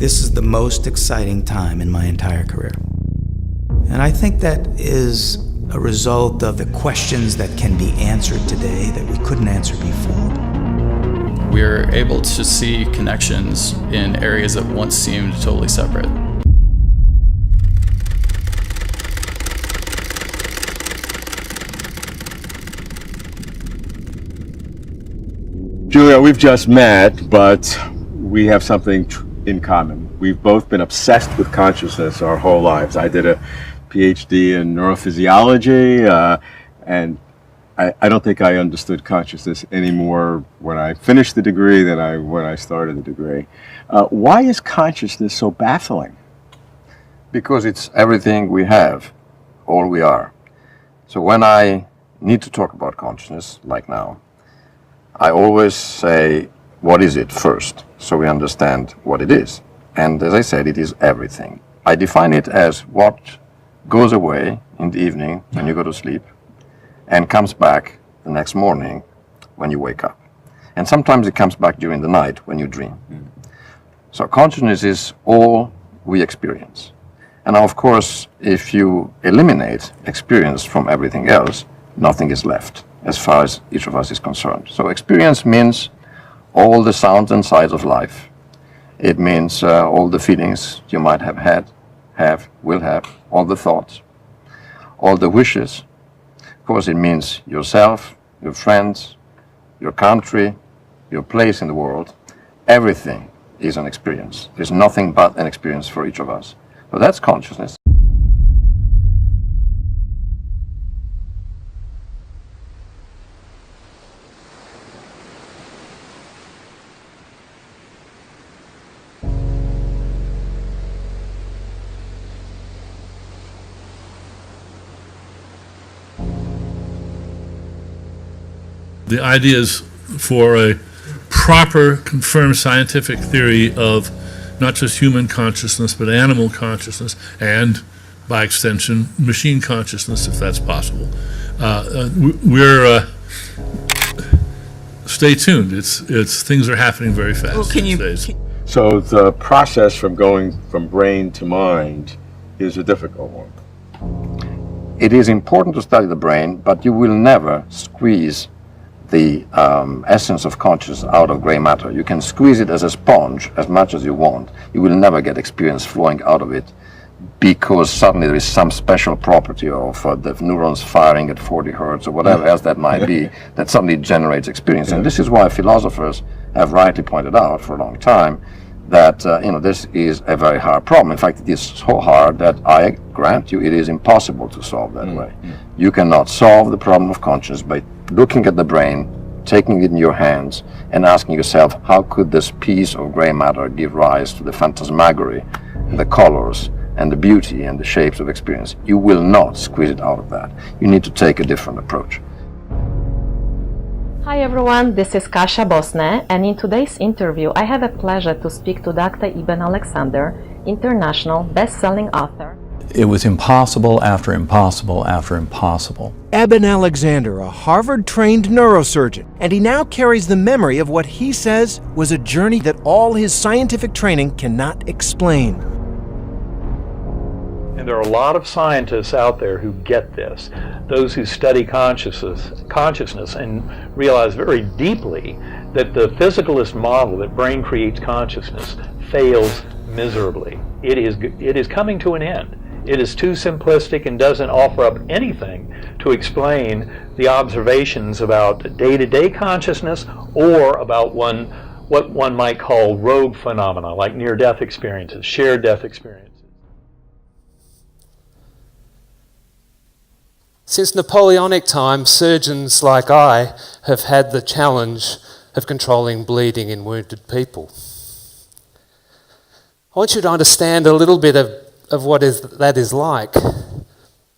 This is the most exciting time in my entire career. And I think that is a result of the questions that can be answered today that we couldn't answer before. We're able to see connections in areas that once seemed totally separate. Julia, we've just met, but we have something in common. We've both been obsessed with consciousness our whole lives. I did a PhD in neurophysiology, and I don't think I understood consciousness any more when I finished the degree than when I started the degree. Why is consciousness so baffling? Because it's everything we have, all we are. So when I need to talk about consciousness, like now, I always say, what is it first, so we understand what it is. And as I said, it is everything. I define it as what goes away in the evening when you go to sleep and comes back the next morning when you wake up. And sometimes it comes back during the night when you dream. So consciousness is all we experience. And now, of course, if you eliminate experience from everything else, nothing is left as far as each of us is concerned. So experience means all the sounds and sights of life. It means all the feelings you might have had, will have, all the thoughts, all the wishes. Of course, it means yourself, your friends, your country, your place in the world. Everything is an experience. There's nothing but an experience for each of us. So that's consciousness. The ideas for a proper confirmed scientific theory of not just human consciousness, but animal consciousness, and by extension, machine consciousness, if that's possible. Stay tuned. It's things are happening very fast. Well, these days. So the process from going from brain to mind is a difficult one. It is important to study the brain, but you will never squeeze the essence of consciousness out of gray matter. You can squeeze it as a sponge as much as you want. You will never get experience flowing out of it because suddenly there is some special property of the neurons firing at 40 hertz or whatever else that might be that suddenly generates experience. And this is why philosophers have rightly pointed out for a long time that this is a very hard problem. In fact, it is so hard that I grant you it is impossible to solve that way. You cannot solve the problem of consciousness by looking at the brain, taking it in your hands, and asking yourself, how could this piece of gray matter give rise to the phantasmagory, and the colors, and the beauty, and the shapes of experience? You will not squeeze it out of that. You need to take a different approach. Hi everyone, this is Kasia Bosne, and in today's interview I have a pleasure to speak to Dr. Eben Alexander, international best-selling author. It was impossible after impossible after impossible. Eben Alexander, a Harvard-trained neurosurgeon, and he now carries the memory of what he says was a journey that all his scientific training cannot explain. And there are a lot of scientists out there who get this, those who study consciousness and realize very deeply that the physicalist model that brain creates consciousness fails miserably. It is coming to an end. It is too simplistic and doesn't offer up anything to explain the observations about day-to-day consciousness or about what one might call rogue phenomena, like near-death experiences, shared death experiences. Since Napoleonic times, surgeons like I have had the challenge of controlling bleeding in wounded people. I want you to understand a little bit of what that is like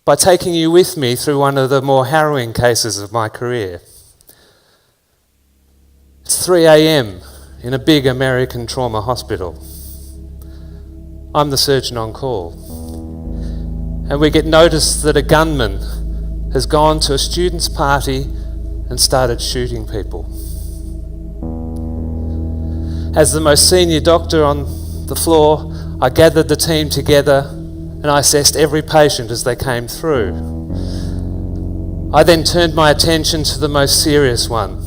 by taking you with me through one of the more harrowing cases of my career. It's 3 a.m. in a big American trauma hospital. I'm the surgeon on call, and we get notice that a gunman has gone to a student's party and started shooting people. As the most senior doctor on the floor, I gathered the team together and I assessed every patient as they came through. I then turned my attention to the most serious one,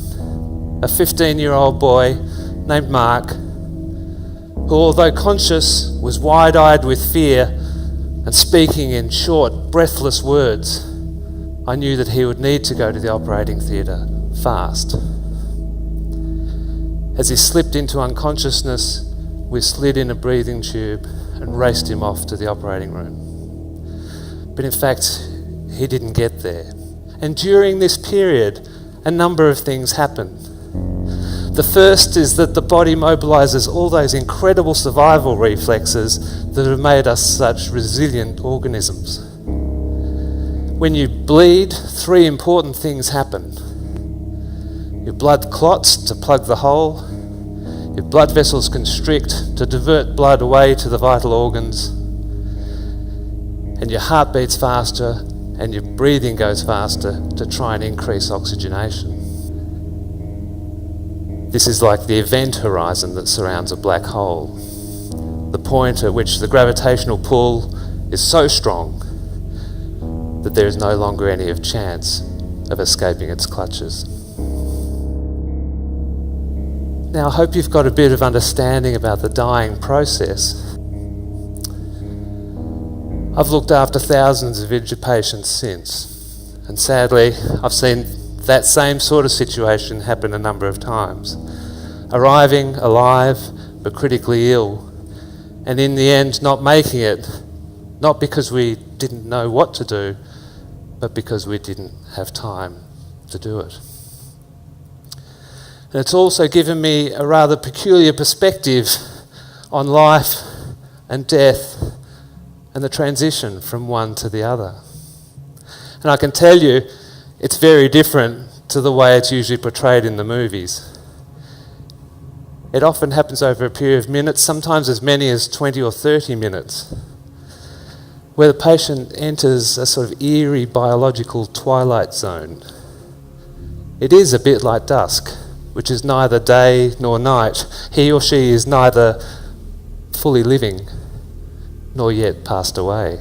a 15-year-old boy named Mark, who, although conscious, was wide-eyed with fear and speaking in short, breathless words. I knew that he would need to go to the operating theatre fast. As he slipped into unconsciousness, we slid in a breathing tube and raced him off to the operating room. But in fact, he didn't get there. And during this period, a number of things happened. The first is that the body mobilises all those incredible survival reflexes that have made us such resilient organisms. When you bleed, three important things happen. Your blood clots to plug the hole, your blood vessels constrict to divert blood away to the vital organs, and your heart beats faster and your breathing goes faster to try and increase oxygenation. This is like the event horizon that surrounds a black hole, the point at which the gravitational pull is so strong that there is no longer any chance of escaping its clutches. Now, I hope you've got a bit of understanding about the dying process. I've looked after thousands of injured patients since, and sadly, I've seen that same sort of situation happen a number of times. Arriving alive, but critically ill, and in the end not making it, not because we didn't know what to do, but because we didn't have time to do it. And it's also given me a rather peculiar perspective on life and death and the transition from one to the other. And I can tell you, it's very different to the way it's usually portrayed in the movies. It often happens over a period of minutes, sometimes as many as 20 or 30 minutes, where the patient enters a sort of eerie biological twilight zone. It is a bit like dusk, which is neither day nor night. He or she is neither fully living nor yet passed away.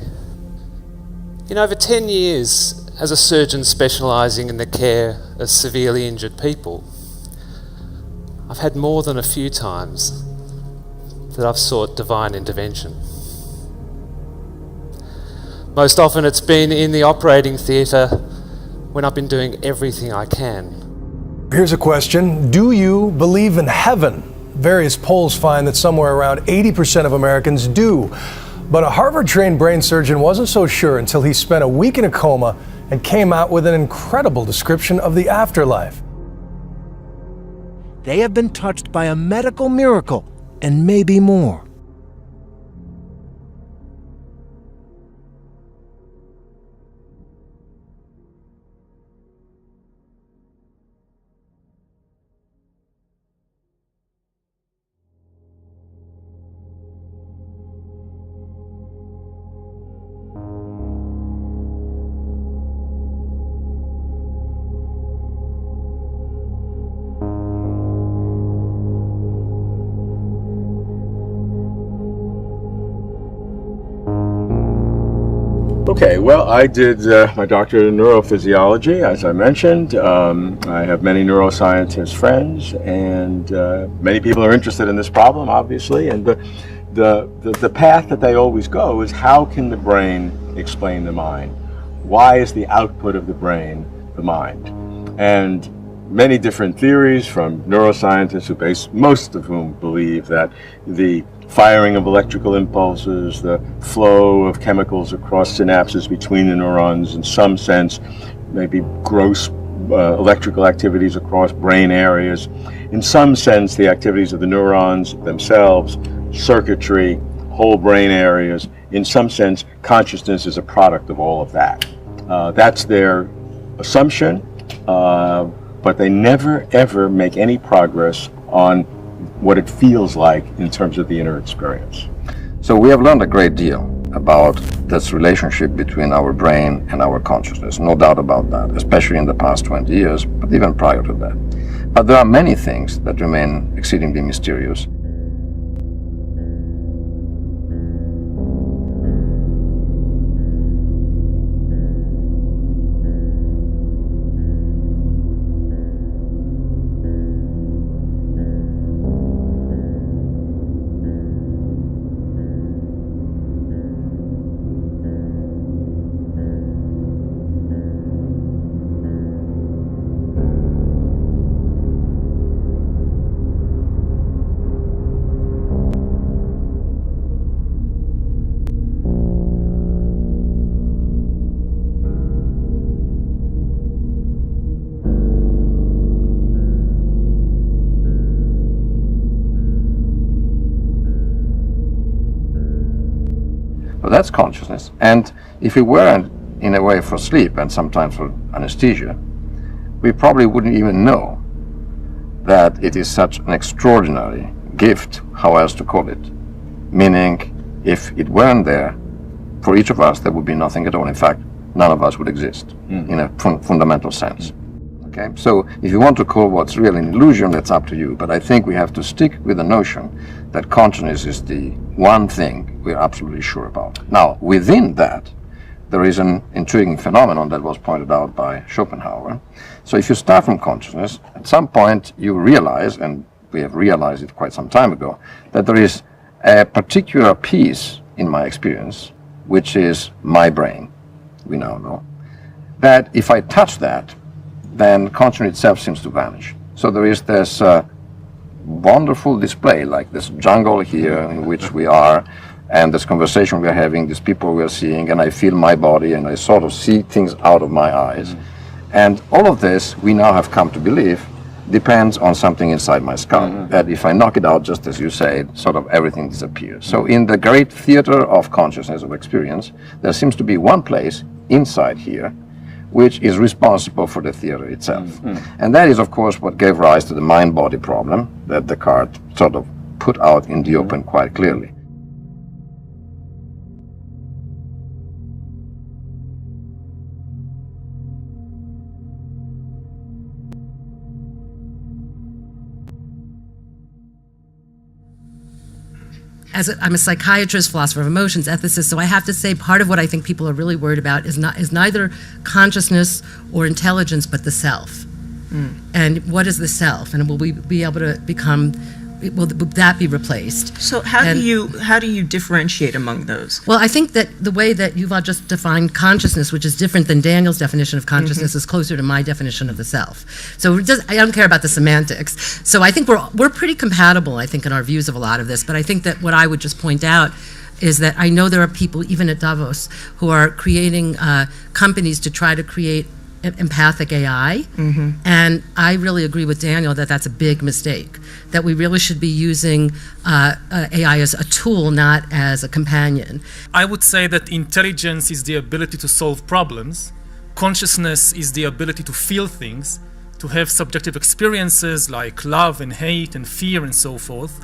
In over 10 years, as a surgeon specialising in the care of severely injured people, I've had more than a few times that I've sought divine intervention. Most often it's been in the operating theatre when I've been doing everything I can. Here's a question. Do you believe in heaven? Various polls find that somewhere around 80% of Americans do. But a Harvard-trained brain surgeon wasn't so sure until he spent a week in a coma and came out with an incredible description of the afterlife. They have been touched by a medical miracle, and maybe more. Okay, well, I did my doctorate in neurophysiology, as I mentioned. I have many neuroscientist friends, and many people are interested in this problem, obviously. And the path that they always go is, how can the brain explain the mind? Why is the output of the brain the mind? And many different theories from neuroscientists, most of whom believe that the firing of electrical impulses, the flow of chemicals across synapses between the neurons, in some sense, maybe gross electrical activities across brain areas. In some sense, the activities of the neurons themselves, circuitry, whole brain areas. In some sense, consciousness is a product of all of that. That's their assumption, but they never, ever make any progress on what it feels like in terms of the inner experience. So we have learned a great deal about this relationship between our brain and our consciousness, no doubt about that, especially in the past 20 years, but even prior to that. But there are many things that remain exceedingly mysterious. So that's consciousness. And if we weren't in a way for sleep and sometimes for anesthesia, we probably wouldn't even know that it is such an extraordinary gift, how else to call it. Meaning, if it weren't there, for each of us, there would be nothing at all. In fact, none of us would exist in a fundamental sense. Okay? So if you want to call what's real an illusion, that's up to you. But I think we have to stick with the notion that consciousness is the one thing we're absolutely sure about. Now, within that, there is an intriguing phenomenon that was pointed out by Schopenhauer. So if you start from consciousness, at some point you realize, and we have realized it quite some time ago, that there is a particular piece in my experience, which is my brain, we now know, that if I touch that, then consciousness itself seems to vanish. So there is this wonderful display, like this jungle here in which we are, and this conversation we are having, these people we are seeing, and I feel my body, and I sort of see things out of my eyes. And all of this, we now have come to believe, depends on something inside my skull, that if I knock it out, just as you said, sort of everything disappears. So in the great theater of consciousness, of experience, there seems to be one place inside here which is responsible for the theater itself. And that is, of course, what gave rise to the mind-body problem that Descartes sort of put out in the open quite clearly. I'm a psychiatrist, philosopher of emotions, ethicist, so I have to say part of what I think people are really worried about is neither consciousness or intelligence, but the self. And what is the self? And will we be able to become? Will that be replaced? So how do you differentiate among those? Well, I think that the way that Yuval just defined consciousness, which is different than Daniel's definition of consciousness, is closer to my definition of the self. So I don't care about the semantics. So I think we're pretty compatible, I think, in our views of a lot of this. But I think that what I would just point out is that I know there are people, even at Davos, who are creating companies to try to create empathic AI, and I really agree with Daniel that that's a big mistake, that we really should be using AI as a tool, not as a companion. I would say that intelligence is the ability to solve problems, consciousness is the ability to feel things, to have subjective experiences like love and hate and fear and so forth.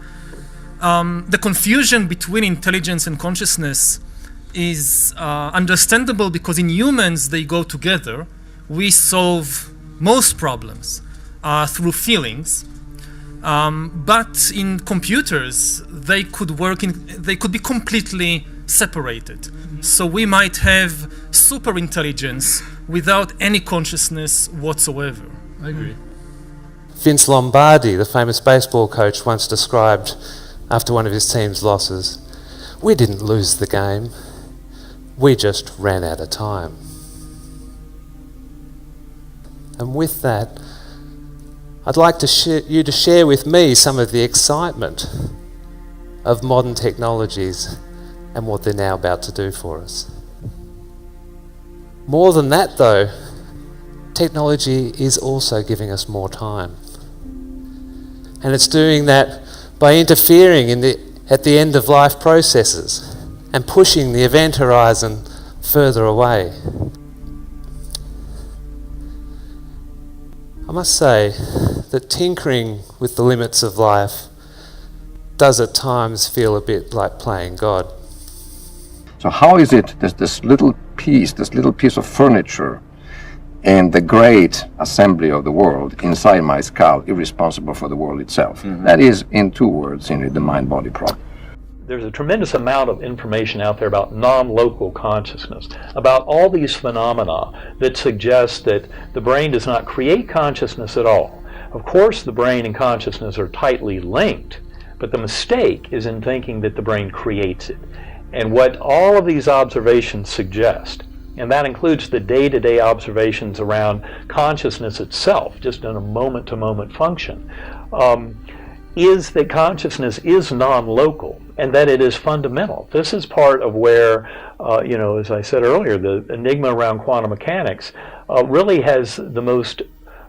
The confusion between intelligence and consciousness is understandable because in humans they go together. We solve most problems through feelings, but in computers they could be completely separated. So we might have super intelligence without any consciousness whatsoever. I agree. Vince Lombardi, the famous baseball coach, once described after one of his team's losses, "We didn't lose the game, we just ran out of time." And with that, I'd like you to share with me some of the excitement of modern technologies and what they're now about to do for us. More than that, though, technology is also giving us more time. And it's doing that by interfering at the end of life processes and pushing the event horizon further away. I must say that tinkering with the limits of life does at times feel a bit like playing God. So how is it that this little piece of furniture in the great assembly of the world inside my skull is responsible for the world itself? That is, in two words, the mind-body problem. There's a tremendous amount of information out there about non-local consciousness, about all these phenomena that suggest that the brain does not create consciousness at all. Of course, the brain and consciousness are tightly linked, but the mistake is in thinking that the brain creates it. And what all of these observations suggest, and that includes the day-to-day observations around consciousness itself, just in a moment-to-moment function, is that consciousness is non-local and that it is fundamental. This is part of where, as I said earlier, the enigma around quantum mechanics really has the most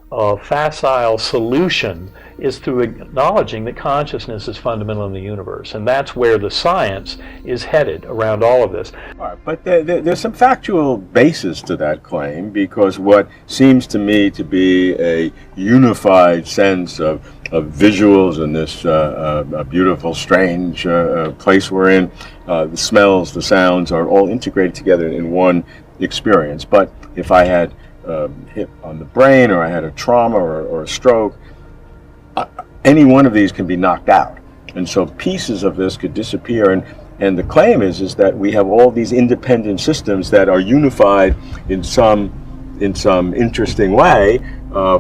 facile solution is through acknowledging that consciousness is fundamental in the universe, and that's where the science is headed around all of this. All right, but there's some factual basis to that claim, because what seems to me to be a unified sense of visuals in this beautiful, strange place we're in, the smells, the sounds are all integrated together in one experience. But if I had hit on the brain, or I had a trauma or a stroke, any one of these can be knocked out, and so pieces of this could disappear. And the claim is that we have all these independent systems that are unified in some interesting way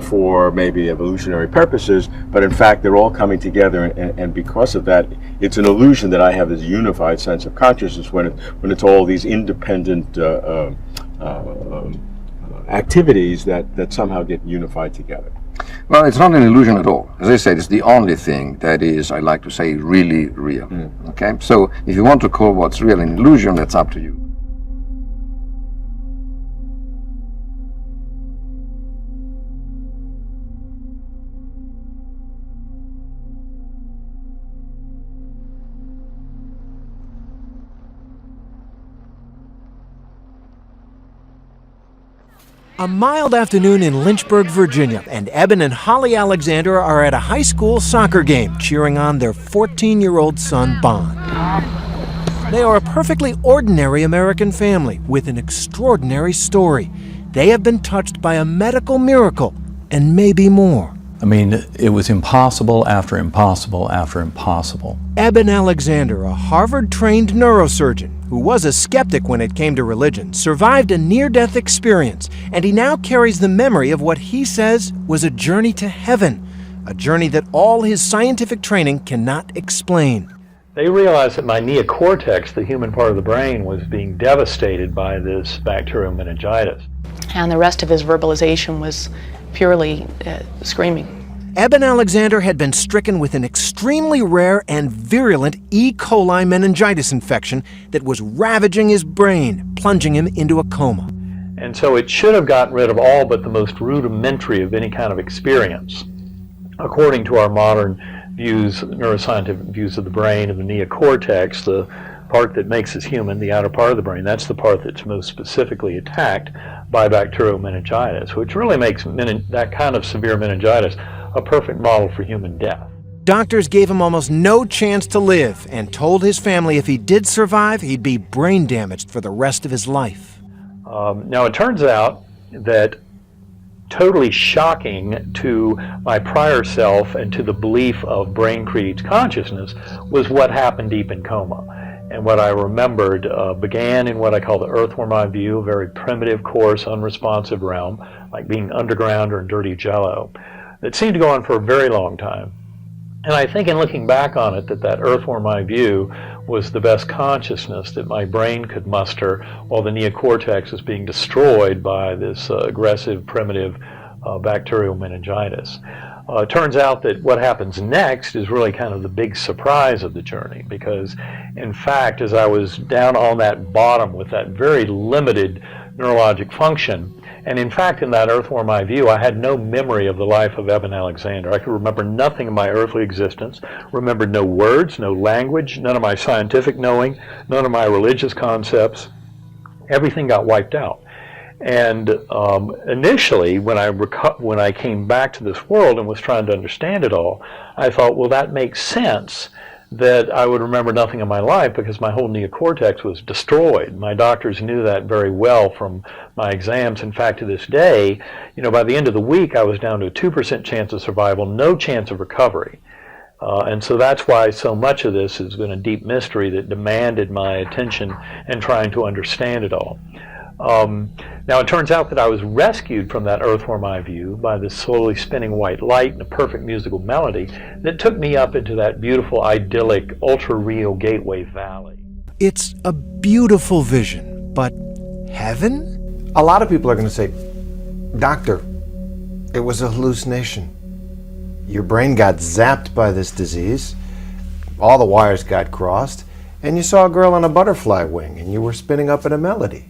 for maybe evolutionary purposes, but in fact they're all coming together, and because of that, it's an illusion that I have this unified sense of consciousness when it's all these independent activities that somehow get unified together. Well, it's not an illusion at all. As I said, it's the only thing that is, I like to say, really real. Okay? So if you want to call what's real an illusion, that's up to you. A mild afternoon in Lynchburg, Virginia, and Eben and Holly Alexander are at a high school soccer game cheering on their 14-year-old son, Bond. They are a perfectly ordinary American family with an extraordinary story. They have been touched by a medical miracle, and maybe more. I mean, it was impossible after impossible after impossible. Eben Alexander, a Harvard-trained neurosurgeon who was a skeptic when it came to religion, survived a near-death experience, and he now carries the memory of what he says was a journey to heaven, a journey that all his scientific training cannot explain. They realized that my neocortex, the human part of the brain, was being devastated by this bacterial meningitis. And the rest of his verbalization was purely screaming. Eben Alexander had been stricken with an extremely rare and virulent E. coli meningitis infection that was ravaging his brain, plunging him into a coma. And so it should have gotten rid of all but the most rudimentary of any kind of experience. According to our modern views, neuroscientific views of the brain and the neocortex, the part that makes us human, the outer part of the brain, that's the part that's most specifically attacked by bacterial meningitis, which really makes that kind of severe meningitis a perfect model for human death. Doctors gave him almost no chance to live and told his family if he did survive, he'd be brain damaged for the rest of his life. Now it turns out that totally shocking to my prior self and to the belief of brain creates consciousness was what happened deep in coma. And what I remembered began in what I call the earthworm eye view, a very primitive, coarse, unresponsive realm, like being underground or in dirty jello. It seemed to go on for a very long time. And I think in looking back on it, that earthworm eye view was the best consciousness that my brain could muster while the neocortex was being destroyed by this aggressive, primitive bacterial meningitis. It turns out that what happens next is really kind of the big surprise of the journey, because in fact, as I was down on that bottom with that very limited neurologic function, and in fact, in that earthworm eye view, I had no memory of the life of Eben Alexander. I could remember nothing of my earthly existence, remembered no words, no language, none of my scientific knowing, none of my religious concepts. Everything got wiped out. And initially, when I came back to this world and was trying to understand it all, I thought, well, that makes sense that I would remember nothing of my life because my whole neocortex was destroyed. My doctors knew that very well from my exams. In fact, to this day, by the end of the week, I was down to a 2% chance of survival, no chance of recovery. And so that's why so much of this has been a deep mystery that demanded my attention and trying to understand it all. Now it turns out that I was rescued from that earthworm eye view by this slowly spinning white light and a perfect musical melody that took me up into that beautiful, idyllic, ultra-real Gateway Valley. It's a beautiful vision, but heaven? A lot of people are going to say, Doctor, it was a hallucination. Your brain got zapped by this disease, all the wires got crossed, and you saw a girl on a butterfly wing and you were spinning up in a melody.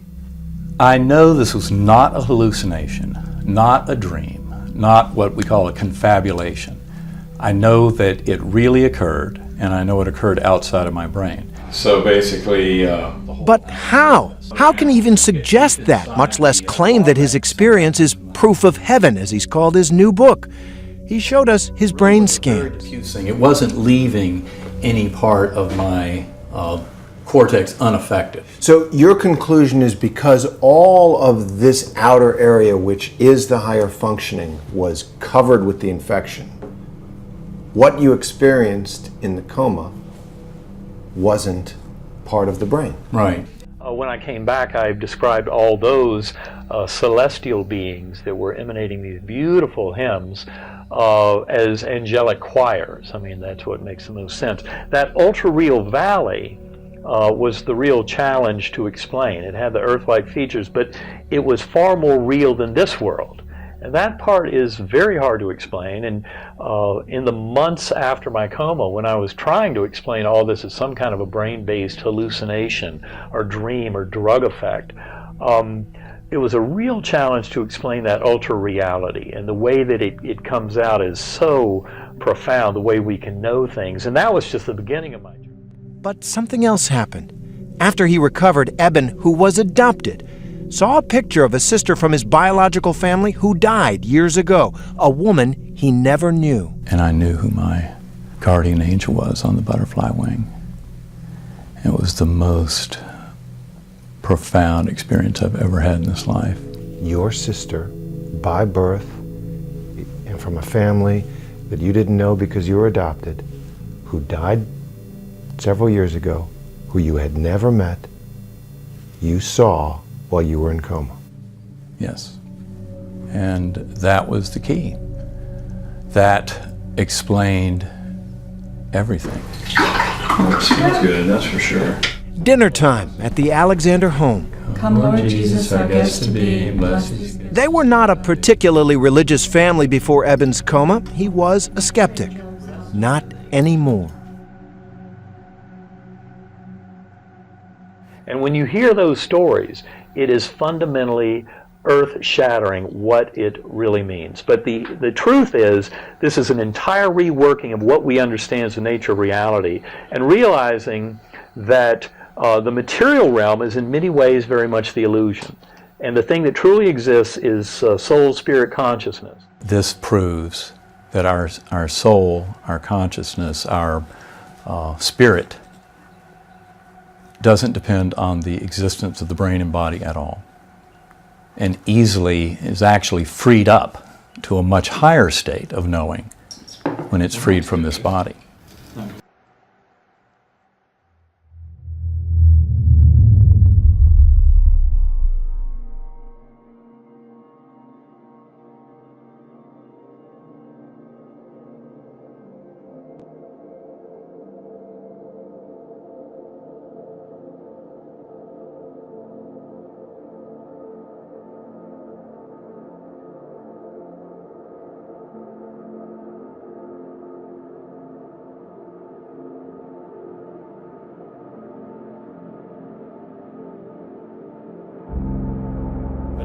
I know this was not a hallucination, not a dream, not what we call a confabulation. I know that it really occurred, and I know it occurred outside of my brain. So basically, But how? How can he even suggest that, much less claim that his experience is proof of heaven, as he's called his new book? He showed us his brain scans. it wasn't leaving any part of my cortex unaffected. So your conclusion is because all of this outer area, which is the higher functioning, was covered with the infection, what you experienced in the coma wasn't part of the brain. Right. When I came back, I described all those celestial beings that were emanating these beautiful hymns as angelic choirs. I mean, that's what makes the most sense. That ultra-real valley was the real challenge to explain. It had the Earth-like features, but it was far more real than this world. And that part is very hard to explain. And in the months after my coma, when I was trying to explain all this as some kind of a brain-based hallucination or dream or drug effect, it was a real challenge to explain that ultra-reality. And the way that it comes out is so profound, the way we can know things. And that was just the beginning of my journey. But something else happened. After he recovered, Eben, who was adopted, saw a picture of a sister from his biological family who died years ago, a woman he never knew. And I knew who my guardian angel was on the butterfly wing. It was the most profound experience I've ever had in this life. Your sister, by birth, and from a family that you didn't know because you were adopted, who died several years ago, who you had never met, you saw while you were in coma. Yes. And that was the key. That explained everything. Smells good, that's for sure. Dinner time at the Alexander home. Come, Lord Jesus, our guest to be, and bless us. They were not a particularly religious family before Eben's coma. He was a skeptic. Not anymore. And when you hear those stories, it is fundamentally earth-shattering what it really means. But the truth is, this is an entire reworking of what we understand as the nature of reality, and realizing that the material realm is in many ways very much the illusion. And the thing that truly exists is soul, spirit, consciousness. This proves that our soul, our consciousness, our spirit doesn't depend on the existence of the brain and body at all, and easily is actually freed up to a much higher state of knowing when it's freed from this body.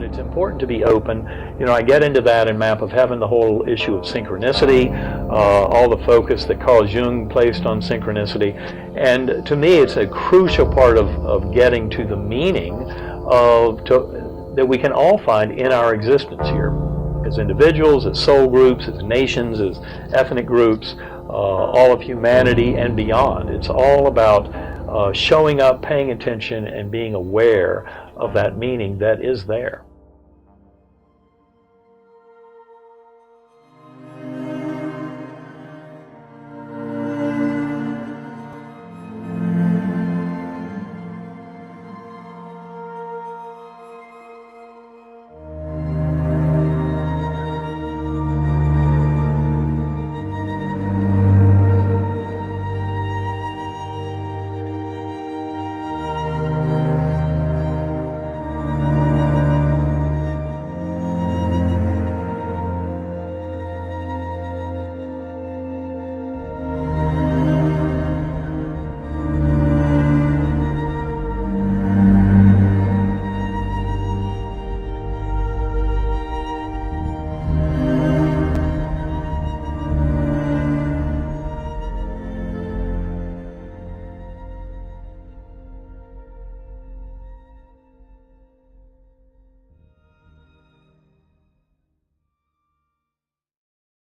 It's important to be open. You know, I get into that in Map of Heaven, the whole issue of synchronicity, all the focus that Carl Jung placed on synchronicity. And to me, it's a crucial part of getting to the meaning that we can all find in our existence here. As individuals, as soul groups, as nations, as ethnic groups, all of humanity and beyond. It's all about showing up, paying attention, and being aware of that meaning that is there.